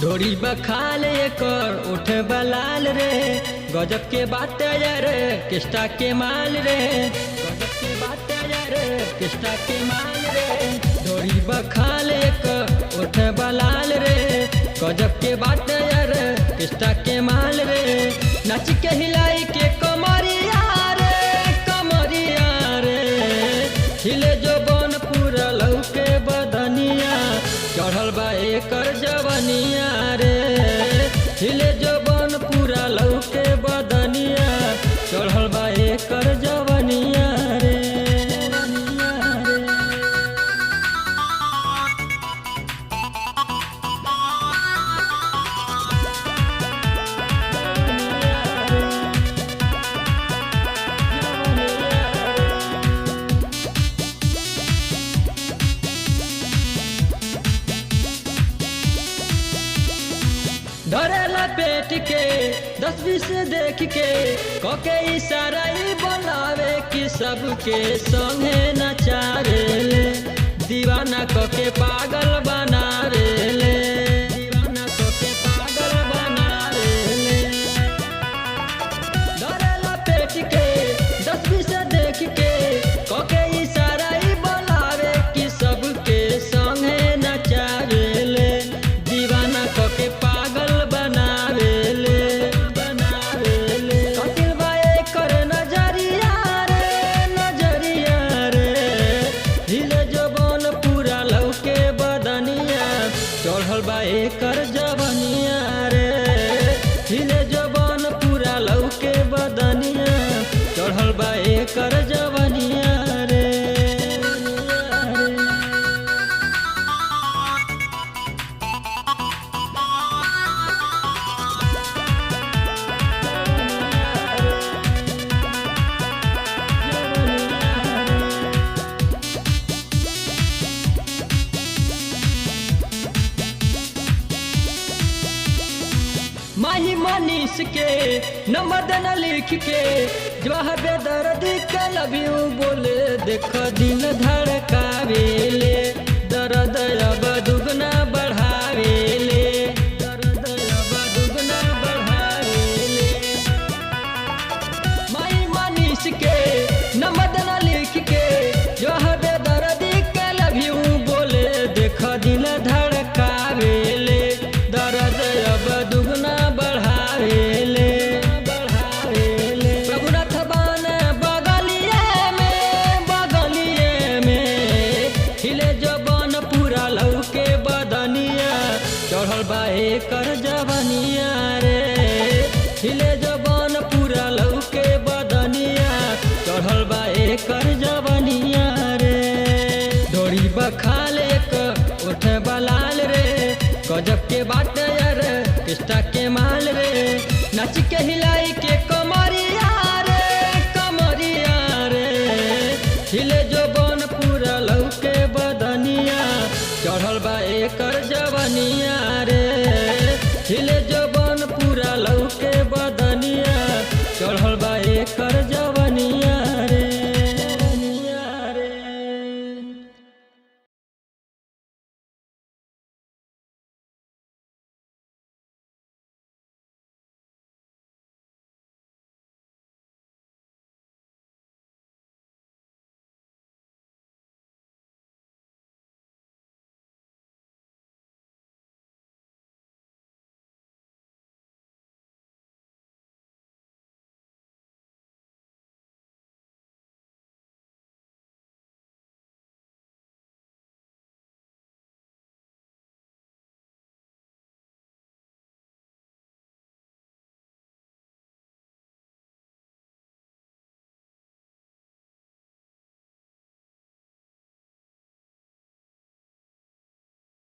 ढोरी बखाल एकर उठ बलाल रे, गजब के बात रे किस्टा के माल रे, गजब के बात रे किस्टा के माल रे। ढोरी बखाल एकर उठ बलाल रे, गजब के बात रे किस्टा के माल रे। नाच के हिलाई के कमरिया रे, हिले जो बन पूरा लौके बदनिया, चढ़ल बा एकर जवनिया रे। हिले जो बन पूरा लौके बदनिया, चढ़ल बा एकर जवनिया रे। धरेला पेट के 10-20 देख के, कोके इशारा ही बनावे कि सबके संगे नचारे ले। दीवाना कोके पागल बनावे ले, दीवाना कोके पागल बनावे ले। धरेला पेट के 10-20 देख के, कोके इशारा ही बनावे कि सबके संगे नचारे ले। दीवाना कोके पागल बनावे ले। कतिल बा एकर नजरिया रे, हिले जवन पूरा लौके बदनिया, चढ़ल बा एकर जवनिया रे। हिले जवन पूरा लौके बदनिया, चढ़ल बा एकर जवनिया रे। माही मनीष के नंबर देना लिख के, जवाहर बेदर्दी के लव यू बोले, देख दिल धड़कावे ले। दर्द अब दुगना बढ़ावे ले, दर्द अब दुगना बढ़ावे ले। माही मनीष के नंबर देना लिख के, जवाहर बेदर्दी के लव यू बोले, देख दिल धड़कावे ले। दर्द अब दुगना बढ़ावे ले। प्रभुनाथ बान बगलिए में, हिले जवन पूरा लौके बदनिया, चढ़ल बा एकर जवनिया रे। हिले जवन पूरा लौके बदनिया, चढ़ल बा एकर जवनिया रे। ढोरी बखाल एकर उठ बलाल रे, गजब के बात रे किस्टा के माल रे। नाच के हिलाई